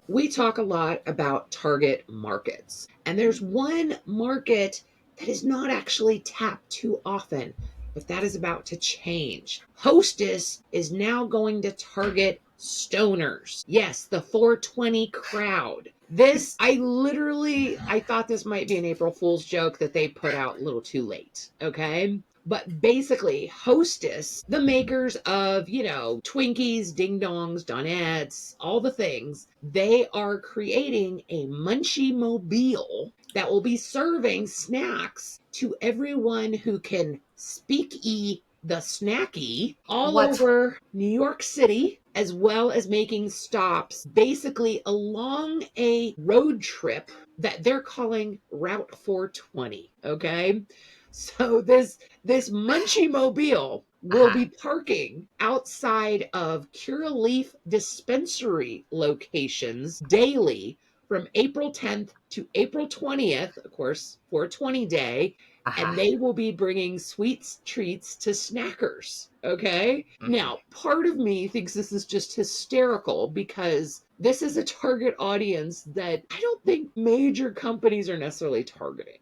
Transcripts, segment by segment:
we talk a lot about target markets, and there's one market that is not actually tapped too often, but that is about to change. Hostess is now going to target stoners. Yes, the 420 crowd. This, I thought this might be an April Fool's joke that they put out a little too late. Okay. But basically, Hostess, the makers of, Twinkies, Ding Dongs, Donettes, all the things, they are creating a Munchie Mobile that will be serving snacks to everyone who can speak the snacky all What? over New York City, as well as making stops basically along a road trip that they're calling Route 420. Okay. So this Munchie Mobile will Uh-huh. be parking outside of Curaleaf dispensary locations daily from April 10th to April 20th, of course, 420 day, and Uh-huh. they will be bringing sweets treats to snackers. Okay. Mhm. Now, part of me thinks this is just hysterical because this is a target audience that I don't think major companies are necessarily targeting.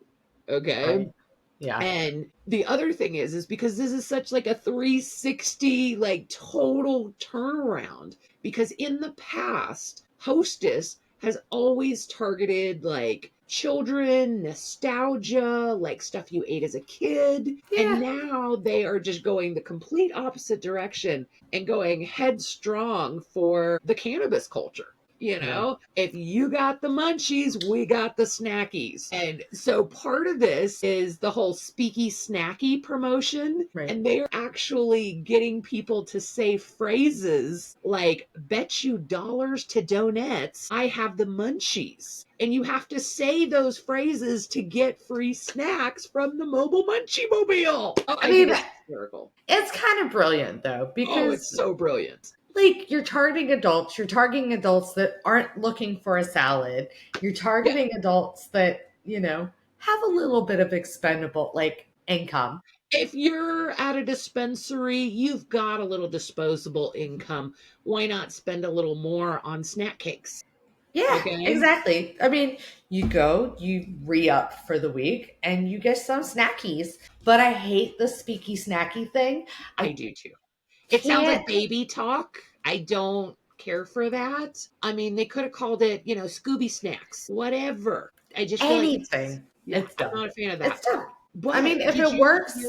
Okay. Right. Yeah. And the other thing is because this is such like a 360 like total turnaround, because in the past, Hostess has always targeted like children, nostalgia, like stuff you ate as a kid. And Yeah. now they are just going the complete opposite direction and going headstrong for the cannabis culture. Yeah. If you got the munchies, we got the snackies. And so part of this is the whole speaky snacky promotion. Right. And they're actually getting people to say phrases like, bet you dollars to donuts, I have the munchies. And you have to say those phrases to get free snacks from the mobile munchie mobile. Oh, I I think mean, it's hysterical. it's kind of brilliant though, Oh, because it's so brilliant. like you're targeting adults that aren't looking for a salad. You're Yeah. targeting adults that, have a little bit of expendable like income. If you're at a dispensary, you've got a little disposable income. Why not spend a little more on snack cakes? Yeah, Okay. exactly. I mean, you go, you re-up for the week and you get some snackies. But I hate the speaky snacky thing. I I do too. It sounds can't like baby talk. I don't care for that. I mean, they could have called it, Scooby Snacks, whatever. I just feel like anything. yeah, It's I'm dumb. not a fan of that. It's dumb. I mean, But if it works,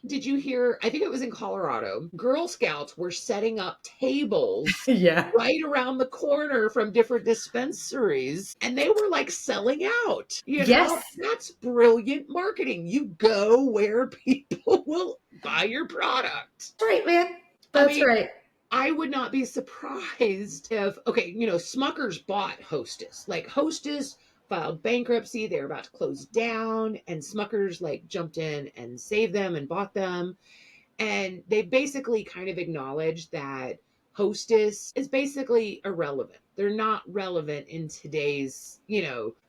did you hear, I think it was in Colorado, Girl Scouts were setting up tables yeah. right around the corner from different dispensaries, and they were like selling out. Yes. That's brilliant marketing. You go where people will buy your product. That's right, man. I That's mean, right. I would not be surprised if, okay, Smucker's bought Hostess. Like, Hostess filed bankruptcy. They were about to close down, and Smucker's like jumped in and saved them and bought them. And they basically kind of acknowledged that Hostess is basically irrelevant. They're not relevant in today's,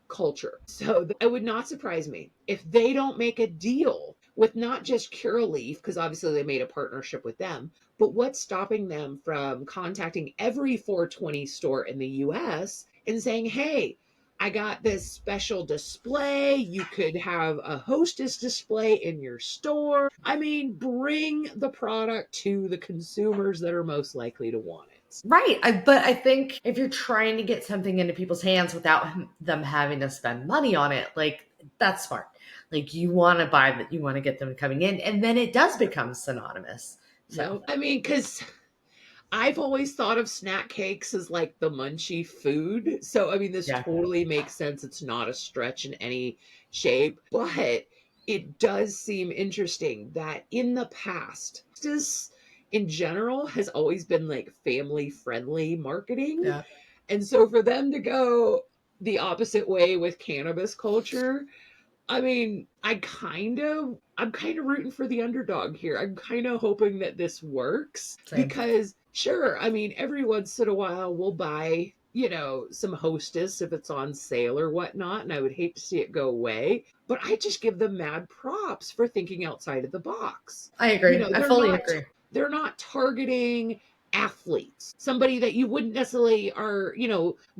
culture. So it would not surprise me if they don't make a deal with not just Curaleaf, because obviously they made a partnership with them, but what's stopping them from contacting every 420 store in the US and saying, hey, I got this special display. You could have a Hostess display in your store. I mean, bring the product to the consumers that are most likely to want it. Right. But I think if you're trying to get something into people's hands without them having to spend money on it, like that's smart. Like you want to buy that, you want to get them coming in, and then it does become synonymous. So, No, I mean, because I've always thought of snack cakes as like the munchy food. So, I mean, this yeah. totally makes sense. It's not a stretch in any shape, but it does seem interesting that in the past, this in general has always been like family friendly marketing. Yeah. And so for them to go the opposite way with cannabis culture, I mean, I'm kind of rooting for the underdog here. I'm kind of hoping that this works Same. because sure, I mean, every once in a while we'll buy, some Hostess if it's on sale or whatnot, and I would hate to see it go away, but I just give them mad props for thinking outside of the box. I agree. I They're fully not agree. they're not targeting athletes, somebody that you wouldn't necessarily are,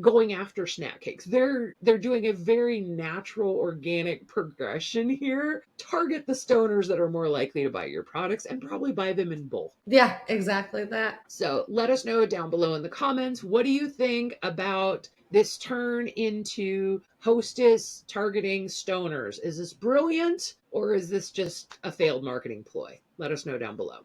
going after snack cakes. They're doing a very natural, organic progression here. Target the stoners that are more likely to buy your products and probably buy them in bulk. Yeah, exactly that. So let us know down below in the comments. What do you think about this turn into Hostess targeting stoners? Is this brilliant or is this just a failed marketing ploy? Let us know down below.